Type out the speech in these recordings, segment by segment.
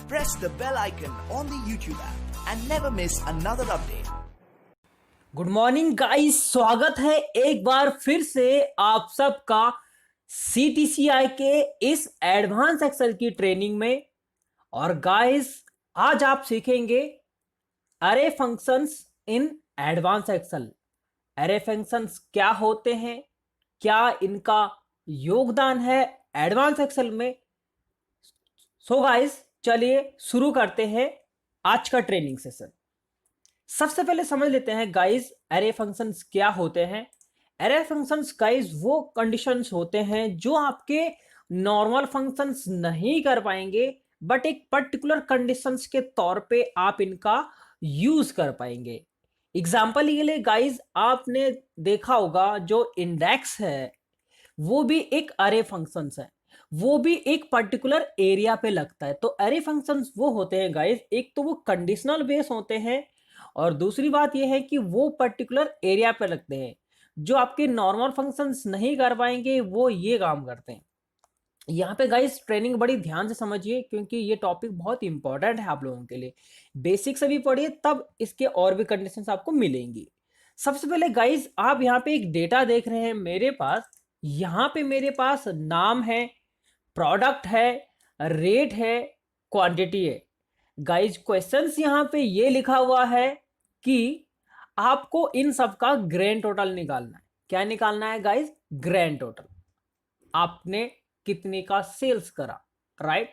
press the bell icon on the YouTube app and never miss another update. Good morning guys, स्वागत है एक बार फिर से आप सबका CTCI के इस एडवांस एक्सेल की ट्रेनिंग में। और गाइस, आज आप सीखेंगे अरे फंक्शंस इन एडवांस एक्सेल। अरे फंक्शंस क्या होते हैं, क्या इनका योगदान है एडवांस एक्सेल में। सो गाइस, चलिए शुरू करते हैं आज का ट्रेनिंग सेशन। सबसे पहले समझ लेते हैं गाइस, एरे फंक्शंस क्या होते हैं। एरे फंक्शंस गाइस वो कंडीशंस होते हैं जो आपके नॉर्मल फंक्शंस नहीं कर पाएंगे, बट एक पर्टिकुलर कंडीशंस के तौर पे आप इनका यूज कर पाएंगे। एग्जांपल के लिए गाइस, आपने देखा होगा जो इंडेक्स है वो भी एक अरे फंक्शंस है, वो भी एक पर्टिकुलर एरिया पे लगता है। तो अरे फंक्शंस वो होते हैं गाइस, एक तो वो कंडीशनल बेस होते हैं और दूसरी बात यह है कि वो पर्टिकुलर एरिया पे लगते हैं। जो आपके नॉर्मल फंक्शंस नहीं कर पाएंगे वो ये काम करते हैं। यहाँ पे गाइस ट्रेनिंग बड़ी ध्यान से समझिए, क्योंकि ये टॉपिक बहुत इंपॉर्टेंट है आप लोगों के लिए। बेसिक से भी पढ़िए, तब इसके और भी कंडीशंस आपको मिलेंगी। सबसे पहले गाइस, आप यहाँ पे एक डेटा देख रहे हैं मेरे पास। यहाँ पे मेरे पास नाम है, प्रोडक्ट है, रेट है, क्वांटिटी है। गाइस क्वेश्चंस यहाँ पे ये लिखा हुआ है कि आपको इन सब का ग्रैंड टोटल निकालना है। क्या निकालना है गाइस? Grand total. आपने कितने का सेल्स करा, राइट?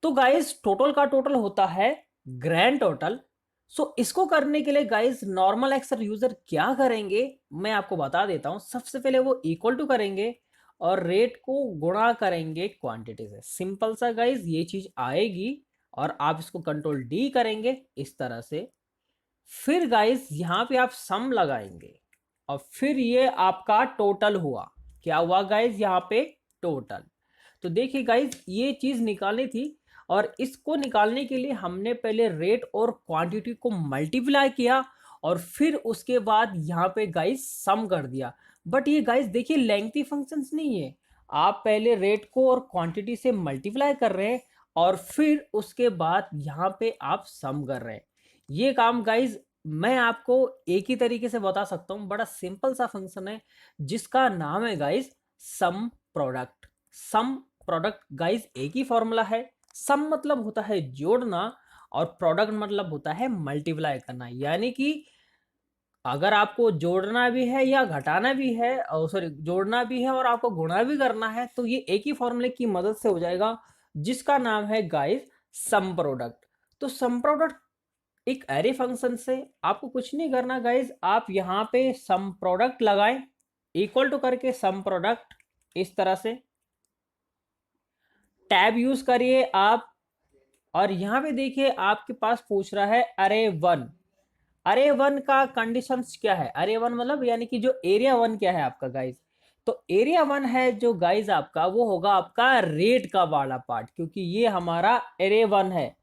तो गाइस टोटल का टोटल होता है ग्रैंड टोटल। सो इसको करने के लिए गाइस नॉर्मल एक्सेल यूजर क्या करेंगे, मैं आपको बता देता हूं। सबसे पहले वो इक्वल टू करेंगे और रेट को गुणा करेंगे क्वांटिटी से। सिंपल सा गाइस ये चीज आएगी और आप इसको कंट्रोल डी करेंगे इस तरह से। फिर गाइस यहाँ पे आप सम लगाएंगे और फिर ये आपका टोटल हुआ। क्या हुआ गाइस? यहाँ पे टोटल। तो देखिए गाइस, ये चीज निकालनी थी और इसको निकालने के लिए हमने पहले रेट और क्वांटिटी को मल्टीप्लाई किया और फिर उसके बाद यहाँ पे गाइस सम कर दिया। बट ये गाइस देखिए लेंथी फंक्शंस नहीं है। आप पहले रेट को और क्वांटिटी से मल्टीप्लाई कर रहे हैं और फिर उसके बाद यहाँ पे आप सम कर रहे हैं। ये काम गाइज मैं आपको एक ही तरीके से बता सकता हूं। बड़ा सिंपल सा फंक्शन है जिसका नाम है guys some product. Some product guys एक ही फॉर्मूला है। सम मतलब होता है जोड़ना और प्रोडक्ट मतलब होता है मल्टीप्लाई करना। यानी कि अगर आपको जोड़ना भी है या घटाना भी है, सॉरी जोड़ना भी है और आपको गुणा भी करना है, तो ये एक ही फॉर्मूले की मदद से हो जाएगा जिसका नाम है गाइज सम प्रोडक्ट। तो सम प्रोडक्ट एक एरे फंक्शन से आपको कुछ नहीं करना गाइज, आप यहाँ पे सम प्रोडक्ट लगाएं इक्वल टू करके सम प्रोडक्ट इस तरह से टैब यूज करिए आप। और यहाँ पे देखिए आपके पास पूछ रहा है अरे वन। अरे वन का कंडीशंस क्या है? अरे वन मतलब यानी कि जो एरिया वन क्या है आपका गाइज, तो एरिया वन है जो गाइज आपका वो होगा आपका रेट का वाला पार्ट, क्योंकि ये हमारा एरे वन है।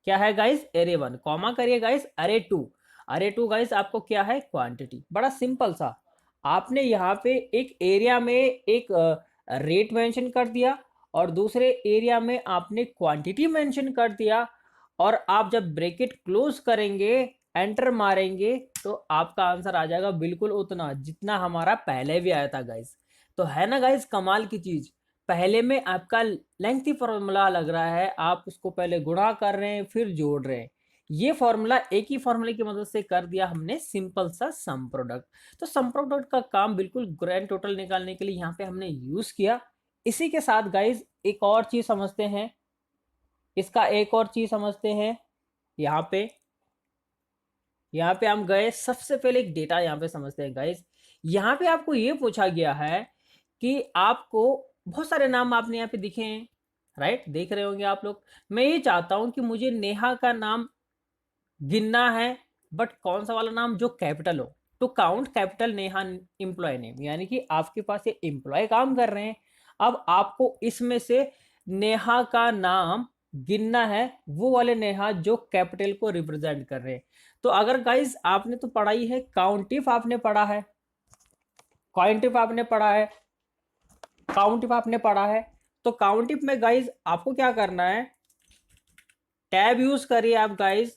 क्या है गाइस? Array one. कॉमा करिए गाइस अरे टू। अरे टू गाइस आपको क्या है? क्वांटिटी। बड़ा सिंपल सा, आपने यहाँ पे एक एरिया में एक रेट मेंशन कर दिया और दूसरे एरिया में आपने क्वांटिटी मेंशन कर दिया। और आप जब ब्रैकेट क्लोज करेंगे, एंटर मारेंगे, तो आपका आंसर आ जाएगा बिल्कुल उतना जितना हमारा पहले भी आया था गाइस। तो है ना गाइस कमाल की चीज। पहले में आपका लेंथी फॉर्मूला लग रहा है, आप उसको पहले गुणा कर रहे हैं फिर जोड़ रहे हैं। ये फॉर्मूला एक ही फॉर्मूले की मदद से कर दिया हमने सिंपल सा सम प्रोडक्ट। तो सम प्रोडक्ट का काम बिल्कुल ग्रैंड टोटल निकालने के लिए यहाँ पे हमने यूज किया। इसी के साथ गाइज एक और चीज समझते हैं, इसका एक और चीज समझते हैं। यहाँ पे हम गए, सबसे पहले एक डेटा यहाँ पे समझते हैं गाइज। यहाँ पे आपको ये पूछा गया है कि आपको बहुत सारे नाम आपने यहाँ पे दिखे हैं, राइट? देख रहे होंगे आप लोग। मैं ये चाहता हूं कि मुझे नेहा का नाम गिनना है, बट कौन सा वाला नाम जो कैपिटल हो। To count capital Neha employ name, यानी कि आपके पास ये एम्प्लॉय काम कर रहे हैं। अब आपको इसमें से नेहा का नाम गिनना है, वो वाले नेहा जो कैपिटल को रिप्रेजेंट कर रहे हैं। तो अगर गाइज आपने तो पढ़ाई है, काउंट इफ आपने पढ़ा है, काउंट इफ आपने पढ़ा है, काउंट इफ आपने पढ़ा है, तो काउंट इफ में गाइज आपको क्या करना है? टैब यूज करिए आप गाइस,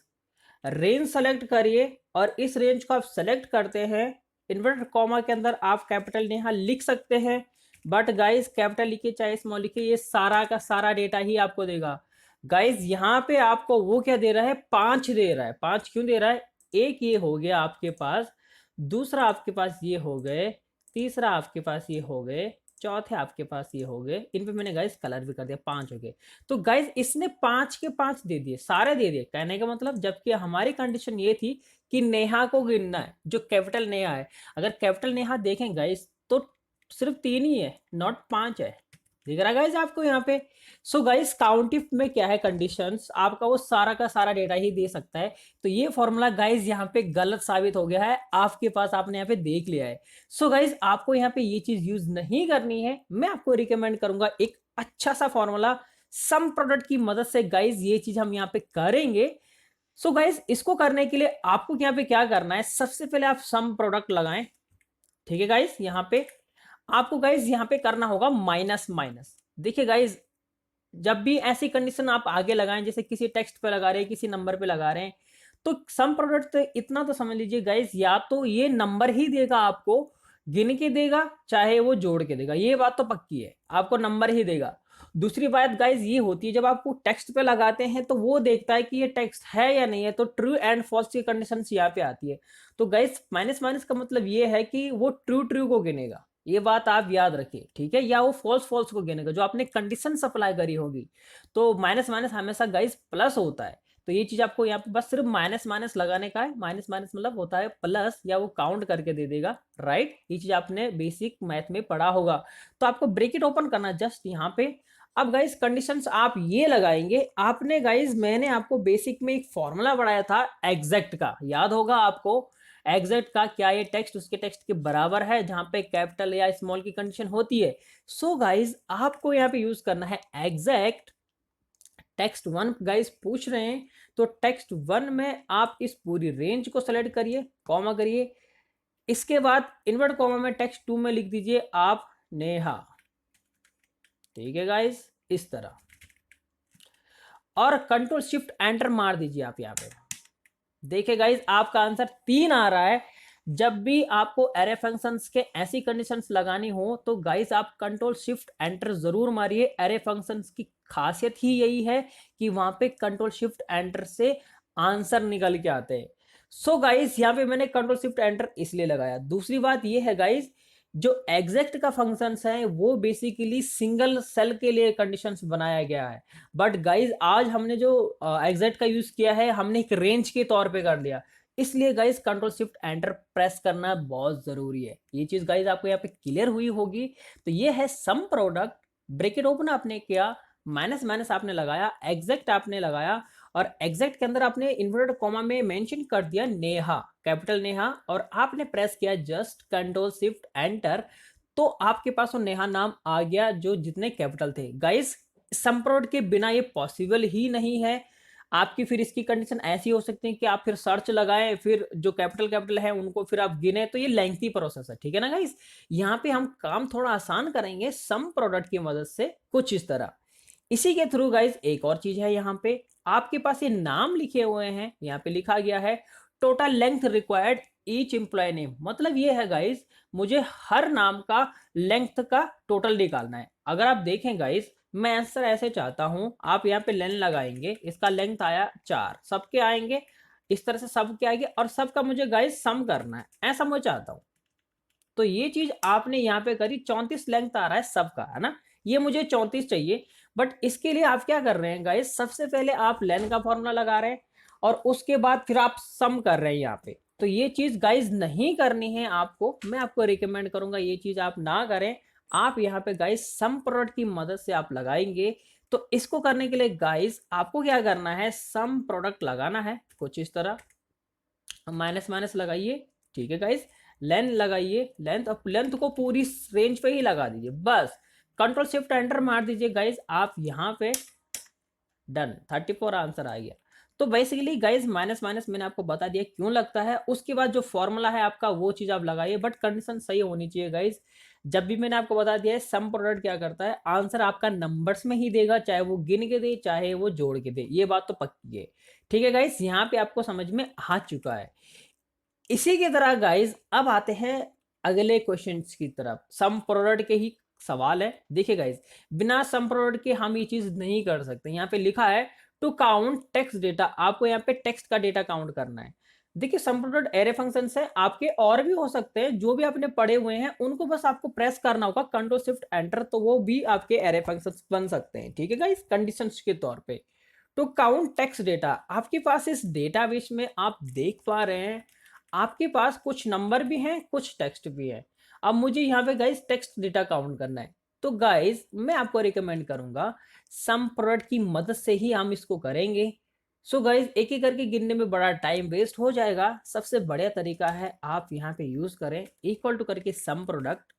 रेंज सेलेक्ट करिए और इस रेंज को आप सेलेक्ट करते हैं, इन्वर्टेड कॉमा के अंदर आप कैपिटल नेहा लिख सकते हैं, बट गाइस कैपिटल लिखिए चाहे स्मॉल लिखिए, ये सारा का सारा डेटा ही आपको देगा। गाइस यहाँ पे आपको वो क्या दे रहा है, 5 दे रहा है। 5 क्यों दे रहा है, एक ये हो गया आपके पास, दूसरा आपके पास ये हो गए, तीसरा आपके पास ये हो गए, चौथे आपके पास ये हो गए, इन पे मैंने गाइस कलर भी कर दिया, 5 हो गए। तो गाइस इसने 5 के 5 दे दिए, सारे दे दिए, कहने का मतलब जबकि हमारी कंडीशन ये थी कि नेहा को गिनना है, जो कैपिटल नेहा है। अगर कैपिटल नेहा देखें गाइस तो सिर्फ 3 ही है, नॉट 5 है। दिख रहा गाइस आपको यहाँ पे। सो गाइस काउंट इफ में क्या है, कंडीशंस आपका वो सारा का सारा डेटा ही दे सकता है। तो ये फॉर्मूला गाइस यहाँ पे गलत साबित हो गया है आपके पास, आपने यहाँ पे देख लिया है। सो गाइस आपको यहाँ पे ये चीज यूज नहीं करनी है। मैं आपको रिकमेंड करूंगा एक अच्छा सा फॉर्मूला सम प्रोडक्ट की मदद से गाइस ये चीज हम यहाँ पे करेंगे। सो गाइस इसको करने के लिए आपको यहाँ पे क्या करना है, सबसे पहले आप सम प्रोडक्ट लगाएं। ठीक है गाइस, यहाँ पे आपको गाइस यहाँ पे करना होगा माइनस माइनस। देखिए गाइस जब भी ऐसी कंडीशन आप आगे लगाएं, जैसे किसी टेक्स्ट पे लगा रहे हैं, किसी नंबर पे लगा रहे हैं, तो सम प्रोडक्ट इतना तो समझ लीजिए गाइस, या तो ये नंबर ही देगा आपको, गिन के देगा, चाहे वो जोड़ के देगा, ये बात तो पक्की है, आपको नंबर ही देगा। दूसरी बात गाइस ये होती है, जब आपको टेक्स्ट पे लगाते हैं तो वो देखता है कि ये टेक्स्ट है या नहीं है, तो ट्रू एंड फॉल्स की कंडीशन यहाँ पे आती है। तो गाइस माइनस माइनस का मतलब ये है कि वो ट्रू ट्रू को गिनेगा, ये बात आप याद रखिए, ठीक है, या वो फॉल्स फॉल्स को गिनेगा जो आपने कंडीशन सप्लाई करी होगी। तो माइनस माइनस हमेशा गाइस प्लस होता है। तो ये चीज आपको यहाँ पे बस सिर्फ माइनस माइनस लगाने का है, माइनस माइनस मतलब होता है प्लस, या वो काउंट करके दे देगा, राइट। ये चीज आपने बेसिक मैथ में पढ़ा होगा। तो आपको ब्रैकेट ओपन करना जस्ट यहाँ पे। अब गाइस कंडीशंस आप ये लगाएंगे, आपने गाइस मैंने आपको बेसिक में एक फॉर्मूला पढ़ाया था एग्जैक्ट का, याद होगा आपको। एग्जैक्ट का क्या, ये टेक्स्ट उसके टेक्स्ट के बराबर है जहां पे कैपिटल या स्मॉल की कंडीशन होती है। सो गाइस आपको यहाँ पे यूज करना है एग्जैक्ट। टेक्स्ट 1 गाइस पूछ रहे हैं, तो टेक्स्ट 1 में आप इस पूरी रेंज को सेलेक्ट करिए, कॉमा करिए, इसके बाद इनवर्ट कॉमा में टेक्स्ट 2 में लिख दीजिए आप नेहा। ठीक है गाइस, इस तरह, और कंट्रोल शिफ्ट एंटर मार दीजिए आप यहाँ पे। देखिए गाइस आपका आंसर 3 आ रहा है। जब भी आपको एरे फंक्शंस के ऐसी कंडीशंस लगानी हो तो गाइस आप कंट्रोल शिफ्ट एंटर जरूर मारिए। एरे फंक्शंस की खासियत ही यही है कि वहां पे कंट्रोल शिफ्ट एंटर से आंसर निकल के आते हैं। सो गाइस यहाँ पे मैंने कंट्रोल शिफ्ट एंटर इसलिए लगाया। दूसरी बात ये है गाइस, जो एग्जैक्ट का फंक्शंस है वो बेसिकली सिंगल सेल के लिए कंडीशंस बनाया गया है, बट गाइज आज हमने जो एग्जैक्ट का यूज किया है हमने एक रेंज के तौर पे कर लिया। इसलिए guys control shift enter press करना बहुत जरूरी है। ये चीज गाइज आपको यहाँ पे क्लियर हुई होगी। तो ये है सम प्रोडक्ट, ब्रैकेट ओपन आपने किया, माइनस माइनस आपने लगाया, एग्जैक्ट आपने लगाया, और एग्जैक्ट के अंदर आपने इन्वर्टेड कॉमा में मेंशन कर दिया नेहा, कैपिटल नेहा, और आपने प्रेस किया जस्ट कंट्रोल शिफ्ट एंटर, तो आपके पास वो नेहा नाम आ गया जो जितने कैपिटल थे। गाइस सम प्रोडक्ट के बिना ये पॉसिबल ही नहीं है। आपकी फिर इसकी कंडीशन ऐसी हो सकती है कि आप फिर सर्च लगाएं, फिर जो कैपिटल कैपिटल है उनको फिर आप गिने, तो ये लेंथी प्रोसेस है, ठीक है ना गाइस। यहाँ पे हम काम थोड़ा आसान करेंगे सम प्रोडक्ट की मदद से, कुछ इस तरह। इसी के थ्रू गाइज एक और चीज है, यहाँ पे आपके पास ये नाम लिखे हुए हैं, यहाँ पे लिखा गया है total length required each employ name. मतलब ये है गाइज मुझे हर नाम का लेंथ का टोटल निकालना है। अगर आप देखें गाइज मैं आंसर ऐसे चाहता हूं, आप यहाँ पे लेन लगाएंगे, इसका लेंथ आया 4, सबके आएंगे इस तरह से, सबके आएंगे, और सबका मुझे गाइज सम करना है, ऐसा मैं चाहता हूं। तो ये चीज आपने यहाँ पे करी, 34 लेंथ आ रहा है सबका, है ना, ये मुझे 34 चाहिए। बट इसके लिए आप क्या कर रहे हैं गाइस, सबसे पहले आप लेन का फॉर्मूला लगा रहे हैं और उसके बाद फिर आप सम कर रहे हैं यहाँ पे। तो ये चीज गाइस नहीं करनी है आपको, मैं आपको रिकमेंड करूंगा ये चीज आप ना करें। आप यहाँ पे गाइस सम प्रोडक्ट की मदद से आप लगाएंगे। तो इसको करने के लिए गाइस आपको क्या करना है, सम प्रोडक्ट लगाना है कुछ इस तरह, माइनस माइनस लगाइए, ठीक है गाइस, लेंथ लगाइए, लेंथ, अब लेंथ को पूरी रेंज पे ही लगा दीजिए, बस कंट्रोल शिफ्ट एंटर मार दीजिए गाइस, आप यहाँ पे डन, 34 आंसर आ गया। तो बेसिकली गाइस माइनस माइनस मैंने आपको बता दिया क्यों लगता है। उसके बाद जो फॉर्मूला है आपका वो चीज आप लगाइए, बट कंडीशन सही होनी चाहिए गाइस। जब भी मैंने आपको बता दिया है सम प्रोडक्ट क्या करता है, आंसर आपका नंबर्स में ही देगा, चाहे वो गिन के दे चाहे वो जोड़ के दे, ये बात तो पक्की है। ठीक है गाइस, यहाँ पे आपको समझ में आ चुका है। इसी की तरह गाइस अब आते हैं अगले क्वेश्चंस की तरफ। सम प्रोडक्ट के ही सवाल है। देखिए गाइस, बिना सम प्रोडक्ट के हम ये चीज नहीं कर सकते। यहाँ पे लिखा है टू काउंट टेक्स्ट डेटा, आपको यहाँ पे टेक्स्ट का डेटा काउंट करना है। देखिए सम प्रोडक्ट एरे फंक्शन है, आपके और भी हो सकते हैं, जो भी आपने पढ़े हुए हैं उनको बस आपको प्रेस करना होगा कंट्रोल शिफ्ट एंटर, तो वो भी आपके एरे फंक्शन बन सकते हैं। ठीक है गाइस, कंडीशंस के तौर पे टू काउंट टेक्स्ट डेटा, आपके पास इस डेटाबेस में आप देख पा रहे हैं आपके पास कुछ नंबर भी हैं कुछ टेक्स्ट भी है। अब मुझे यहाँ पे गाइस टेक्स्ट डेटा काउंट करना है, तो गाइस मैं आपको रिकमेंड करूंगा सम प्रोडक्ट की मदद से ही हम इसको करेंगे। सो गाइस एक एक करके गिनने में बड़ा टाइम वेस्ट हो जाएगा। सबसे बढ़िया तरीका है आप यहाँ पे यूज करें इक्वल टू करके सम प्रोडक्ट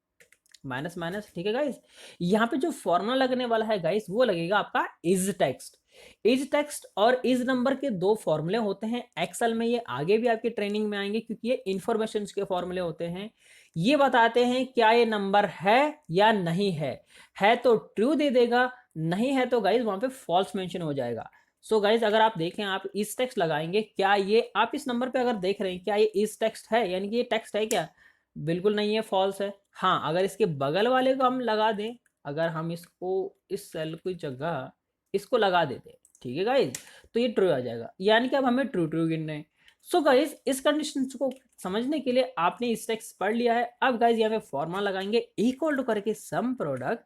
माइनस माइनस। ठीक है गाइस, यहाँ पे जो फॉर्मूला लगने वाला है गाइस वो लगेगा आपका इज टेक्स्ट। इज टेक्स्ट और इज नंबर के दो फॉर्मूले होते हैं एक्सेल में, ये आगे भी आपकी ट्रेनिंग में आएंगे क्योंकि ये इंफॉर्मेशन के फॉर्मूले होते हैं। ये बताते हैं क्या ये नंबर है या नहीं है तो ट्रू दे देगा, नहीं है तो गाइज वहां पे फॉल्स मेंशन हो जाएगा। सो गाइज अगर आप देखें आप इस टेक्स्ट लगाएंगे, क्या ये आप इस नंबर पे अगर देख रहे हैं क्या ये इस टेक्स्ट है, यानी कि ये टेक्स्ट है क्या, बिल्कुल नहीं है, फॉल्स है। हाँ अगर इसके बगल वाले को हम लगा दें, अगर हम इसको इस सेल की जगह इसको लगा देते हैं, ठीक है गाइज, तो ये ट्रू आ जाएगा, यानी कि अब हमें ट्रू ट्रू गिनना है। सो गाइज इस कंडीशन को समझने के लिए आपने इस टेक्स्ट पढ़ लिया है। अब गाइज यहाँ पे फॉर्मूला लगाएंगे इक्वल टू करके सम प्रोडक्ट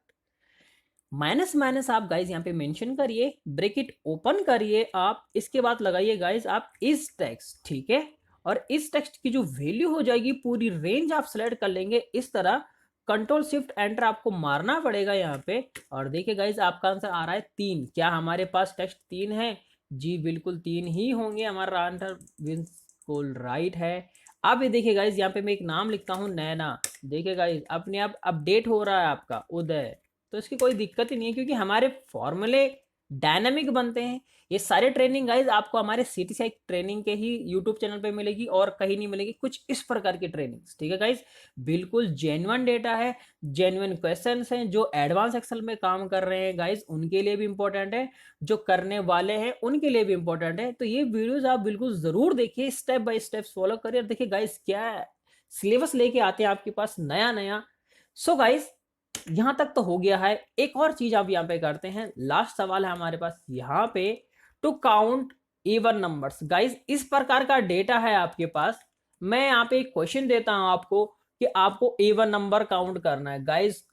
माइनस माइनस, आप गाइज यहाँ पे मेंशन करिए, ब्रैकेट ओपन करिए, आप इसके बाद लगाइए गाइज आप इस टेक्स्ट। ठीक है, और इस टेक्स्ट की जो वैल्यू हो जाएगी पूरी रेंज आप सेलेक्ट कर लेंगे इस तरह, कंट्रोल शिफ्ट एंटर आपको मारना पड़ेगा यहाँ पे। और देखिए गाइज आपका आंसर आ रहा है 3। क्या हमारे पास टेक्स्ट 3 है? जी बिल्कुल 3 ही होंगे, हमारा आंसर बिल्कुल राइट है। अब ये देखिए गाइज यहाँ पे मैं एक नाम लिखता हूँ नैना, देखिए गाइज अपने आप अपडेट हो रहा है आपका उदय, तो इसकी कोई दिक्कत ही नहीं है क्योंकि हमारे फॉर्मूले डायनामिक बनते हैं। ये सारे ट्रेनिंग गाइज आपको हमारे सीटीसी ट्रेनिंग के ही यूट्यूब चैनल पे मिलेगी और कहीं नहीं मिलेगी, कुछ इस प्रकार की ट्रेनिंग्स। ठीक है गाइज, बिल्कुल जेन्युइन डेटा है, जेन्युइन क्वेश्चंस हैं, जो एडवांस एक्सेल में काम कर रहे हैं गाइज उनके लिए भी इंपॉर्टेंट है, जो करने वाले हैं उनके लिए भी इंपॉर्टेंट है। तो ये वीडियोस आप बिल्कुल जरूर देखिए, स्टेप बाय स्टेप फॉलो करिए। और देखिए गाइज क्या सिलेबस लेके आते हैं आपके पास नया नया। सो गाइज यहां तक तो हो गया है, एक और चीज आप यहाँ पे करते हैं, लास्ट सवाल है हमारे पास यहाँ पे to count even numbers. Guys इस प्रकार का डेटा है आपके पास, मैं यहाँ पे एक क्वेश्चन देता हूं आपको कि आपको इवन नंबर काउंट करना है। गाइस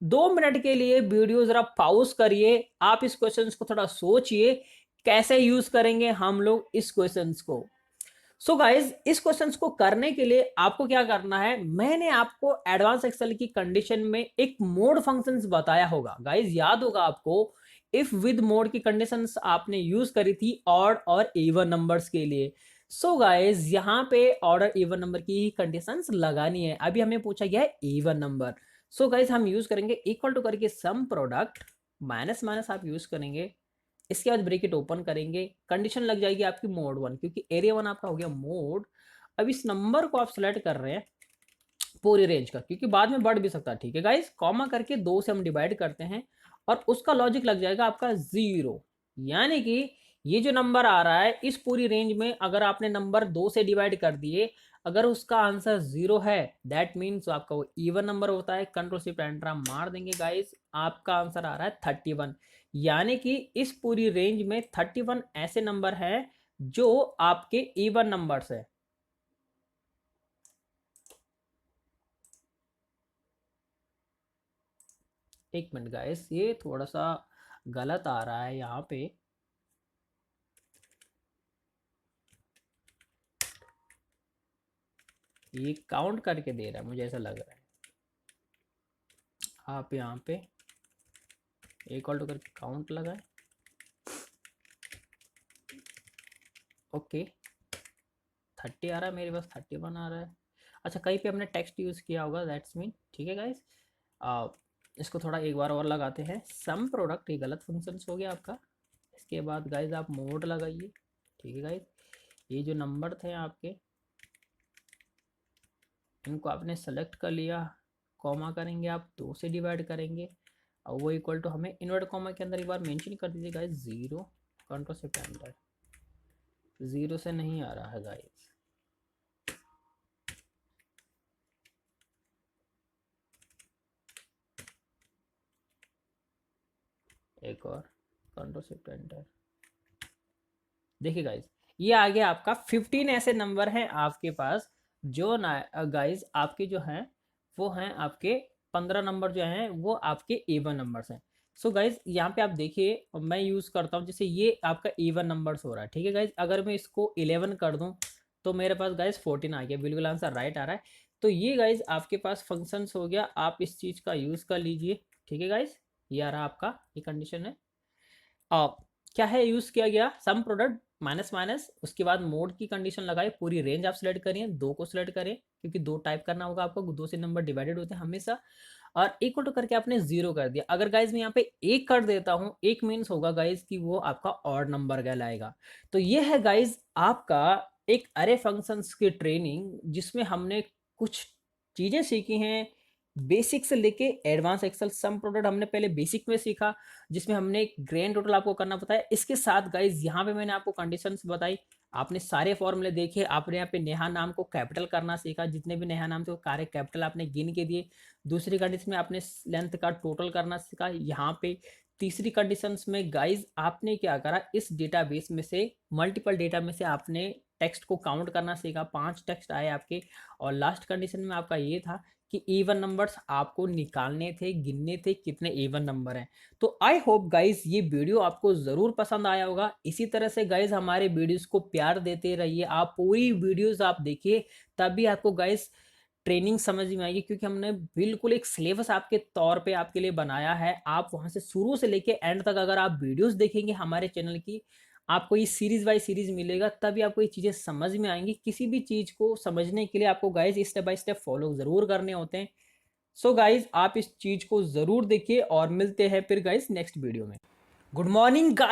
2 मिनट के लिए वीडियो जरा पॉज करिए, आप इस क्वेश्चन को थोड़ा सोचिए कैसे यूज करेंगे हम लोग इस क्वेश्चन को। सो गाइज इस क्वेश्चंस को करने के लिए आपको क्या करना है, मैंने आपको एडवांस एक्सेल की कंडीशन में एक मोड फंक्शंस बताया होगा। गाइज याद होगा आपको, इफ विद मोड की कंडीशंस आपने यूज करी थी ऑड और इवन नंबर्स के लिए। सो गाइज यहाँ पे ऑर्डर इवन नंबर की कंडीशंस लगानी है, अभी हमें पूछा गया है इवन नंबर। सो गाइज हम यूज करेंगे इक्वल टू करके सम प्रोडक्ट माइनस माइनस आप यूज करेंगे, इसके बाद ब्रैकेट ओपन करेंगे, कंडीशन लग जाएगी आपकी मोड 1 क्योंकि एरिया 1 आपका हो गया मोड। अब इस नंबर को आप सेलेक्ट कर रहे हैं पूरी रेंज का क्योंकि बाद में बढ़ भी सकता है। ठीक है गाइस, कॉमा करके 2 से हम डिवाइड करते हैं और उसका लॉजिक लग जाएगा आपका 0, यानी कि ये जो नंबर आ रहा है इस पूरी रेंज में अगर आपने नंबर 2 से डिवाइड कर दिए, अगर उसका आंसर 0 है दैट मीन्स आपका वो इवन नंबर होता है। कंट्रोल शिफ्ट एंटर हम मार देंगे गाइस, आपका आंसर आ रहा है 31, यानी कि इस पूरी रेंज में 31 ऐसे नंबर हैं जो आपके इवन नंबर्स है। एक मिनट गाइस, ये थोड़ा सा गलत आ रहा है यहाँ पे, ये काउंट करके दे रहा है मुझे ऐसा लग रहा है। आप यहाँ पे इक्वल टू करके काउंट लगाए, ओके 30 आ रहा है मेरे पास, 31 आ रहा है। अच्छा कहीं पे हमने टेक्स्ट यूज़ किया होगा दैट्स मीन। ठीक है गाइस, इसको थोड़ा एक बार और लगाते हैं, सम प्रोडक्ट, ये गलत फंक्शन हो गया आपका। इसके बाद गाइज आप मोड लगाइए। ठीक है गाइज, ये जो नंबर थे आपके इनको आपने सेलेक्ट कर लिया, कॉमा करेंगे आप 2 से डिवाइड करेंगे और वो इक्वल टू हमें इन्वर्ट कॉमा के अंदर एक बार मेंशन कर दीजिए गाइस 0, कंट्रोल शिफ्ट एंटर। 0 से नहीं आ रहा है गाइस, एक और कंट्रोल शिफ्ट एंटर। देखिए गाइस ये आ गया आपका 15 ऐसे नंबर हैं आपके पास जो ना गाइस आपके जो हैं वो हैं आपके 15 नंबर जो हैं वो आपके एवन नंबर्स हैं। सो गाइस यहाँ पे आप देखिए मैं यूज़ करता हूँ, जैसे ये आपका एवन नंबर्स हो रहा है, ठीक है गाइस। अगर मैं इसको 11 कर दूँ तो मेरे पास गाइस 14 आ गया, बिल्कुल आंसर राइट आ रहा है। तो ये गाइस आपके पास फंक्शंस हो गया, आप इस चीज़ का यूज़ कर लीजिए, ठीक है गाइस। ये आ रहा आपका, ये कंडीशन है। अब क्या है यूज किया गया, सम प्रोडक्ट माइनस माइनस, उसके बाद मोड की कंडीशन लगाई, पूरी रेंज आप सिलेक्ट करिए, 2 को सिलेक्ट करें क्योंकि 2 टाइप करना होगा आपको, 2 से नंबर डिवाइडेड होते हैं हमेशा, और इक्वल टू करके आपने 0 कर दिया। अगर गाइज मैं यहाँ पे 1 कर देता हूँ, 1 मीन्स होगा गाइज कि वो आपका ऑड नंबर कहलाएगा। तो ये है गाइज आपका एक अरे फंक्शंस की ट्रेनिंग जिसमें हमने कुछ चीजें सीखी हैं बेसिक से लेके एडवांस एक्सेल। सम प्रोडक्ट हमने पहले बेसिक में सीखा जिसमें हमने ग्रैंड टोटल आपको करना बताया। इसके साथ गाइज यहाँ पे मैंने आपको कंडीशंस बताई, आपने सारे फॉर्मूले देखे, आपने यहाँ पे नेहा नाम को कैपिटल करना सीखा, जितने भी नेहा नाम थे वो सारे कैपिटल आपने गिन के दिए। दूसरी कंडीशन में आपने लेंथ का टोटल करना सीखा यहाँ पे। तीसरी कंडीशंस में गाइज आपने क्या करा, इस डेटाबेस में से मल्टीपल डेटा में से आपने टेक्स्ट को काउंट करना सीखा, 5 टेक्स्ट आए आपके। और लास्ट कंडीशन में आपका ये था कि इवन नंबर्स आपको निकालने थे, गिनने थे कितने इवन नंबर हैं। तो आई होप गाइज ये वीडियो आपको ज़रूर पसंद आया होगा। इसी तरह से गाइज हमारे वीडियोस को प्यार देते रहिए, आप पूरी वीडियोस आप देखिए, तभी आपको गाइज ट्रेनिंग समझ में आएगी, क्योंकि हमने बिल्कुल एक सिलेबस आपके तौर पे आपके लिए बनाया है। आप वहां से शुरू से लेके एंड तक अगर आप वीडियोस देखेंगे हमारे चैनल की, आपको ये सीरीज बाय सीरीज मिलेगा, तभी आपको ये चीज़ें समझ में आएंगी। किसी भी चीज़ को समझने के लिए आपको guys step by step follow ज़रूर करने होते हैं। सो गाइज आप इस चीज़ को ज़रूर देखिए और मिलते हैं फिर गाइज नेक्स्ट वीडियो में। Good morning guys.